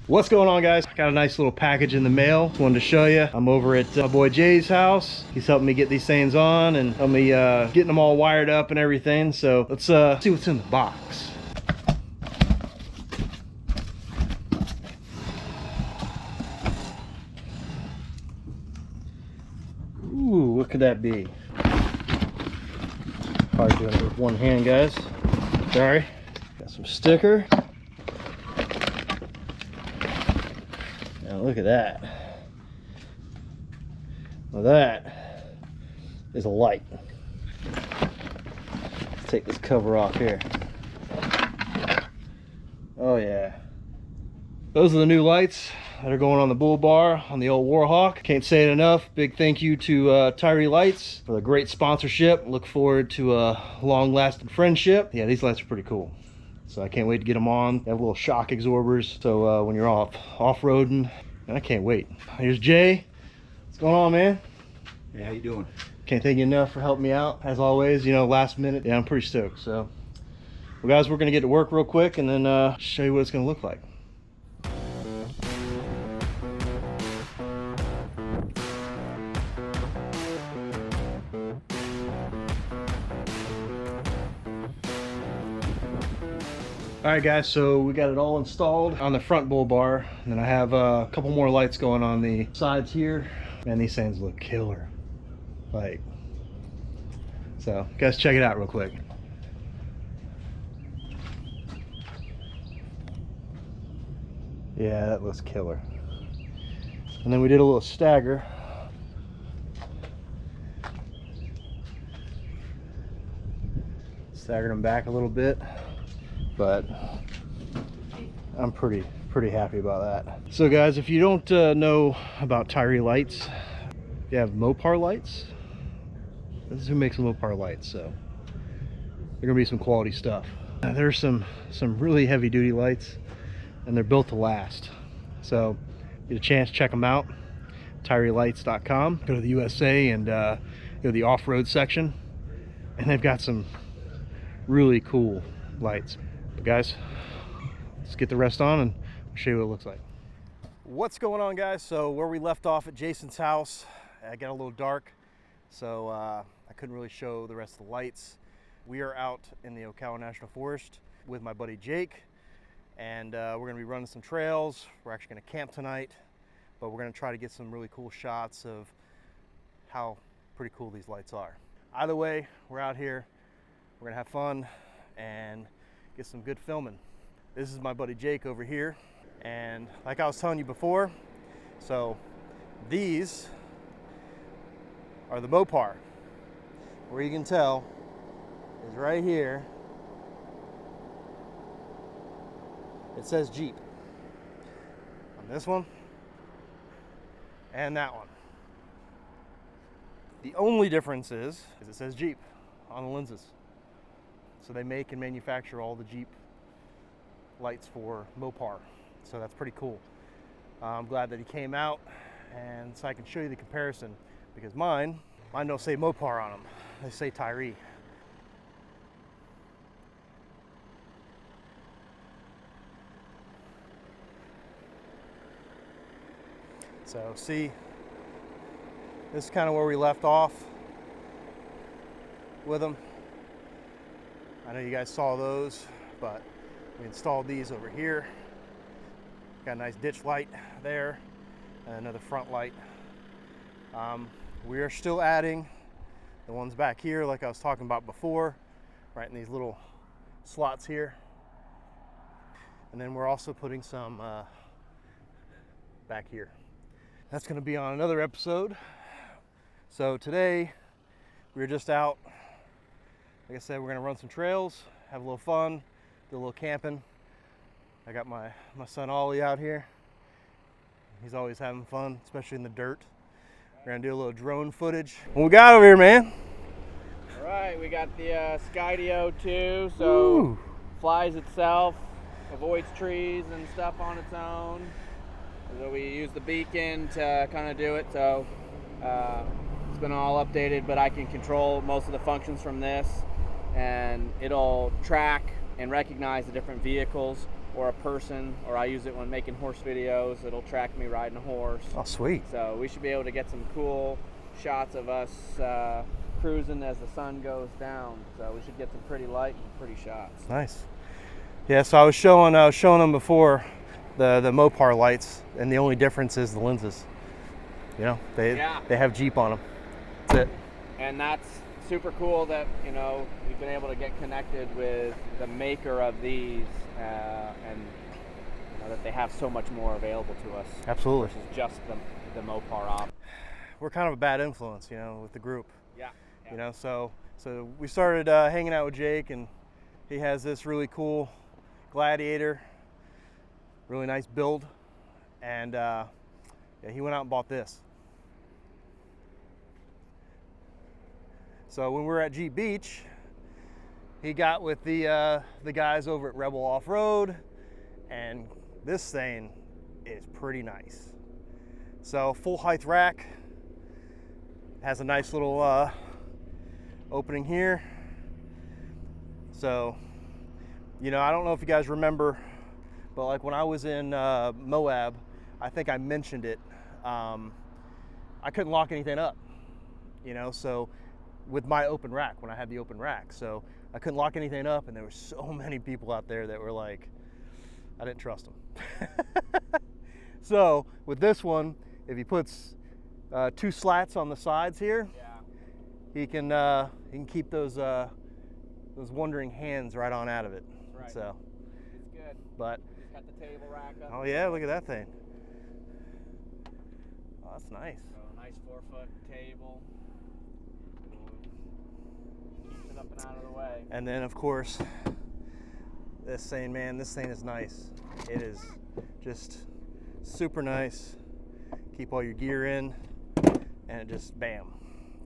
What's going on, guys? Got a nice little package in the mail. Wanted to show you. I'm over at my boy Jay's house. He's helping me get these things on and helping me getting them all wired up and everything. So let's see what's in the box. Ooh, what could that be? Probably doing it with one hand, guys. Sorry. Got some sticker. Now look at that. Well, that is a light. Let's take this cover off here. Oh yeah. Those are the new lights that are going on the bull bar on the old Warhawk. Can't say it enough. Big thank you to Tyri lights for the great sponsorship. Look forward to a long-lasting friendship. Yeah, these lights are pretty cool. So I can't wait to get them on. They have little shock absorbers, so when you're off-roading, and I can't wait. Here's Jay. What's going on, man? Hey, how you doing? Can't thank you enough for helping me out, as always. You know, last minute. Yeah, I'm pretty stoked. So, well, guys, we're gonna get to work real quick and then show you what it's gonna look like. Alright guys, so we got it all installed on the front bull bar, and then I have a couple more lights going on the sides here. Man, these things look killer. Like, so guys, check it out real quick. Yeah, that looks killer. And then we did a little stagger. Staggered them back a little bit. But I'm pretty happy about that. So guys, if you don't know about Tyri lights, you have Mopar lights. This is who makes the Mopar lights, so they're gonna be some quality stuff. There's some really heavy duty lights, and they're built to last. So get a chance, check them out. TyriLights.com. Go to the USA and go to the off-road section, and they've got some really cool lights. But guys, let's get the rest on and show you what it looks like. What's going on, guys? So where we left off at Jason's house, I got a little dark, so I couldn't really show the rest of the lights. We are out in the Ocala National Forest with my buddy Jake, and we're gonna be running some trails. We're actually gonna camp tonight, but we're gonna try to get some really cool shots of how pretty cool these lights are. Either way, we're out here, we're gonna have fun and get some good filming. This is my buddy Jake over here, and like I was telling you before, so these are the Mopar. Where you can tell is right here, it says Jeep on this one and that one. The only difference is it says Jeep on the lenses. So they make and manufacture all the Jeep lights for Mopar. So that's pretty cool. I'm glad that he came out, and so I can show you the comparison, because mine don't say Mopar on them. They say Tyri. So see, this is kind of where we left off with them. I know you guys saw those, but we installed these over here. Got a nice ditch light there and another front light. We are still adding the ones back here like I was talking about before, right in these little slots here. And then we're also putting some back here. That's gonna be on another episode. So today we were just out. Like I said, we're gonna run some trails, have a little fun, do a little camping. I got my son Ollie out here. He's always having fun, especially in the dirt. We're gonna do a little drone footage. What we got over here, man? All right, we got the Skydio 2, so flies itself, avoids trees and stuff on its own. So we use the beacon to kind of do it. So it's been all updated, but I can control most of the functions from this. And it'll track and recognize the different vehicles or a person, or I use it when making horse videos. It'll track me riding a horse. Oh, sweet. So we should be able to get some cool shots of us cruising as the sun goes down. So we should get some pretty light and pretty shots. Nice. Yeah, so I was showing them before the Mopar lights, and the only difference is the lenses. You know, they have Jeep on them. That's it. And that's super cool that, you know, we've been able to get connected with the maker of these, and you know, that they have so much more available to us. Absolutely. Versus just the Mopar op. We're kind of a bad influence, you know, with the group. Yeah. You know, so we started hanging out with Jake, and he has this really cool Gladiator, really nice build, and yeah, he went out and bought this. So when we were at Jeep Beach, he got with the guys over at Rebel Offroad, and this thing is pretty nice. So full height rack, has a nice little opening here. So, you know, I don't know if you guys remember, but like when I was in Moab, I think I mentioned it. I couldn't lock anything up, you know, so with my open rack, when I had the open rack. So I couldn't lock anything up, and there were so many people out there that were like, I didn't trust them. So with this one, if he puts 2 slats on the sides here, he can keep those wandering hands right on out of it. Right. So it's good. But he's got the table rack up. Oh yeah, look at that thing. Oh, that's nice. So a nice 4-foot table. Keeps it up and out of the way. And then of course, this thing, man, this thing is nice. It is just super nice. Keep all your gear in, and it just bam.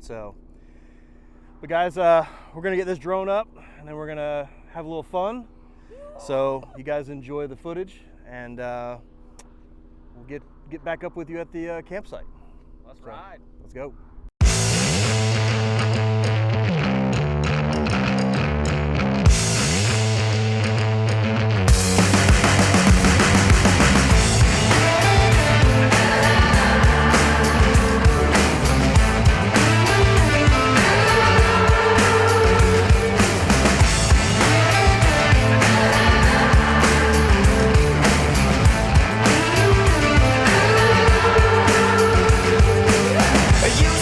So, but guys, we're gonna get this drone up, and then we're gonna have a little fun. So you guys enjoy the footage, and we'll get back up with you at the campsite. Let's ride. Let's go. You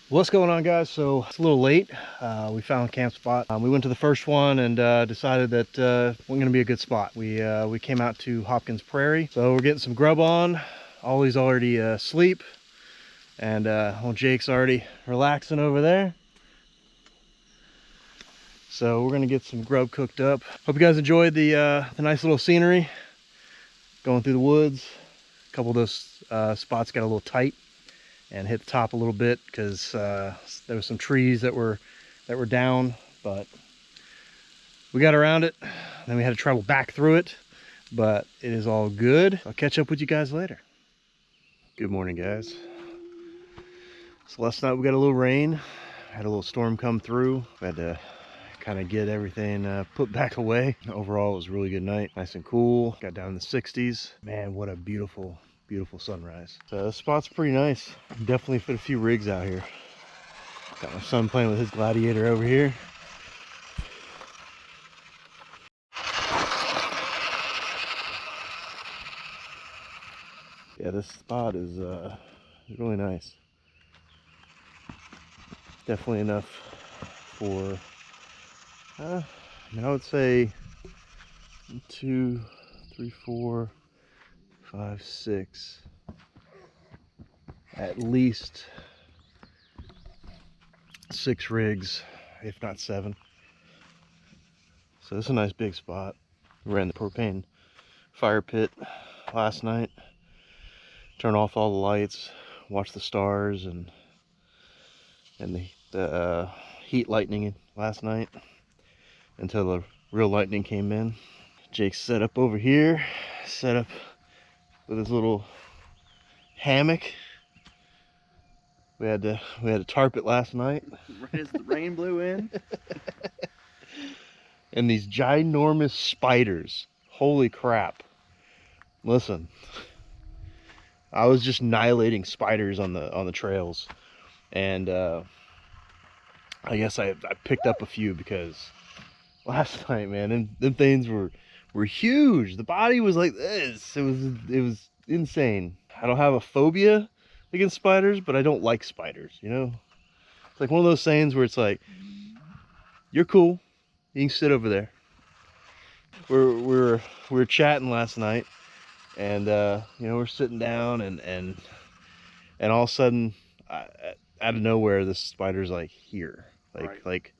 What's going on, guys? So it's a little late. We found a camp spot. We went to the first one and decided that wasn't gonna be a good spot. We came out to Hopkins Prairie, so we're getting some grub on. Ollie's already asleep, and old Jake's already relaxing over there. So we're gonna get some grub cooked up. Hope you guys enjoyed the nice little scenery going through the woods. A couple of those spots got a little tight and hit the top a little bit because there were some trees that were down, but we got around it. Then we had to travel back through it, but it is all good. I'll catch up with you guys later. Good morning, guys. So last night we got a little rain, had a little storm come through. We had to kind of get everything put back away. Overall, it was a really good night. Nice and cool. Got down in the 60s. Man, what a beautiful sunrise. So the spot's pretty nice. Definitely fit a few rigs out here. Got my son playing with his gladiator over here. Yeah, this spot is really nice. Definitely enough for I mean, I would say 1, 2, 3, 4, 5, 6, at least 6 rigs, if not 7. So this is a nice big spot. We ran the propane fire pit last night, turned off all the lights, watched the stars and the heat lightning last night until the real lightning came in. Jake's set up over here, set up with his little hammock. We had to tarp it last night. Right as the rain blew in. And these ginormous spiders. Holy crap. Listen. I was just annihilating spiders on the trails. And I guess I picked up a few because last night, man, them things were huge. The body was like this. It was insane. I don't have a phobia against spiders, but I don't like spiders, you know? It's like one of those sayings where it's like, you're cool, you can sit over there. We were chatting last night, and you know, we're sitting down and all of a sudden, out of nowhere, this spider's like here, like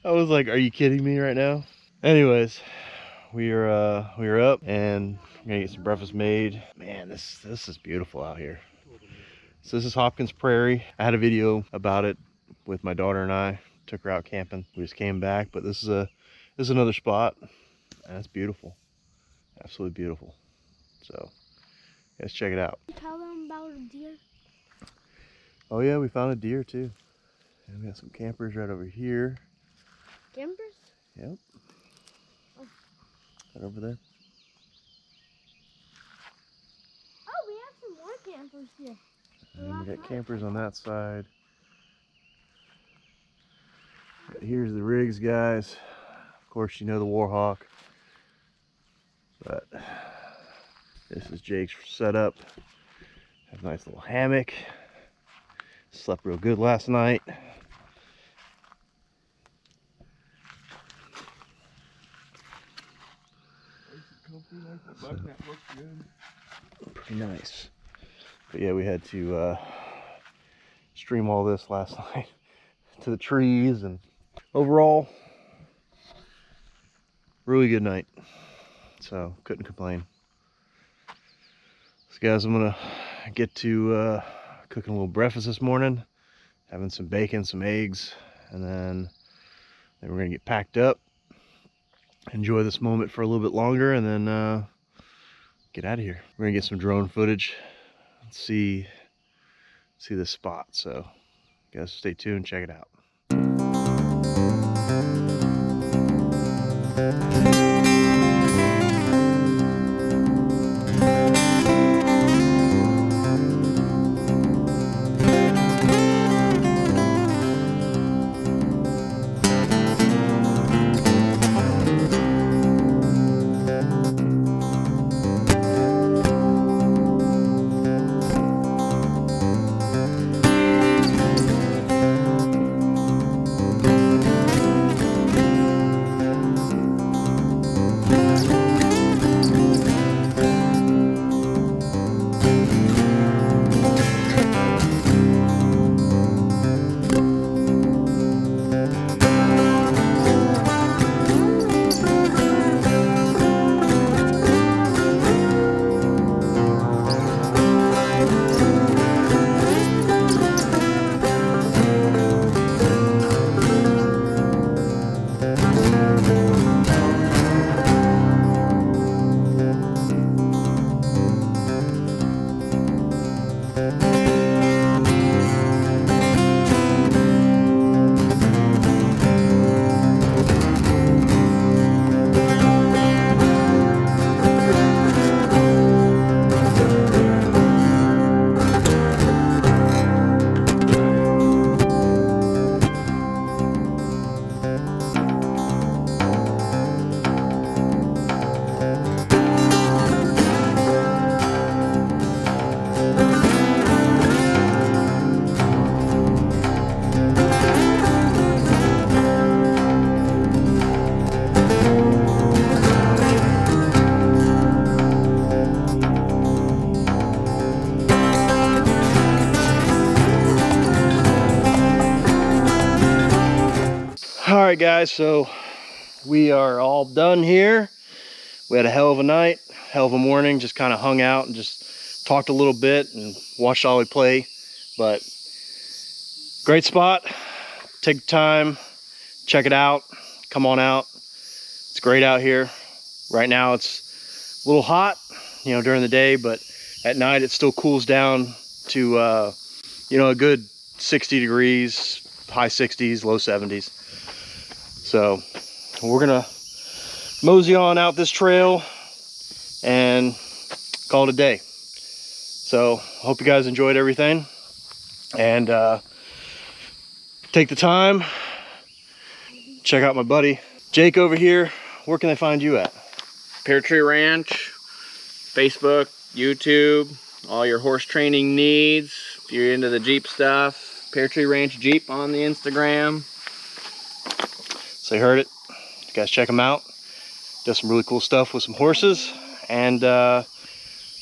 I was like, are you kidding me right now? Anyways, we are up and we're gonna get some breakfast made. Man, this is beautiful out here. So this is Hopkins Prairie. I had a video about it with my daughter and I. Took her out camping. We just came back, but this is another spot, and it's beautiful, absolutely beautiful. So let's check it out. Tell them about a deer. Oh yeah, we found a deer too. And we got some campers right over here. Campers? Yep. Oh. Right over there. Oh, we have some more campers here. And we got campers on that side. Here's the rigs, guys. Of course, you know the Warhawk. But this is Jake's setup. Have a nice little hammock. Slept real good last night. Pretty nice. But yeah, we had to stream all this last night to the trees, and overall, really good night. So couldn't complain. So guys, I'm gonna get to cooking a little breakfast this morning, having some bacon, some eggs, and then we're gonna get packed up, enjoy this moment for a little bit longer, and then get out of here. We're gonna get some drone footage and see this spot. So guys, stay tuned, check it out. right, guys, so we are all done here. We had a hell of a night, hell of a morning, just kind of hung out and just talked a little bit and watched Ollie play. But great spot. Take the time, check it out, come on out. It's great out here. Right now it's a little hot, you know, during the day, but at night it still cools down to, you know, a good 60 degrees, high 60s, low 70s. So we're gonna mosey on out this trail and call it a day. So hope you guys enjoyed everything, and take the time, check out my buddy Jake over here. Where can they find you at? Pear Tree Ranch, Facebook, YouTube, all your horse training needs. If you're into the Jeep stuff, Pear Tree Ranch Jeep on the Instagram. So you heard it. You guys check him out. Does some really cool stuff with some horses, and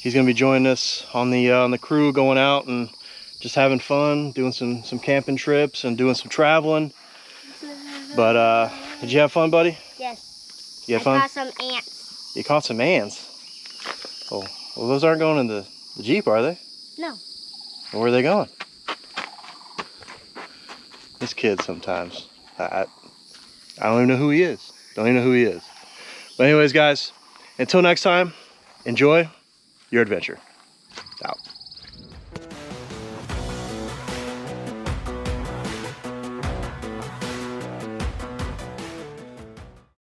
he's gonna be joining us on the crew, going out and just having fun, doing some camping trips and doing some traveling. But did you have fun, buddy? Yes. You had fun? I caught some ants. You caught some ants. Oh, well, those aren't going in the Jeep, are they? No. Where are they going? This kid sometimes. I don't even know who he is. Don't even know who he is. But anyways, guys, until next time, enjoy your adventure.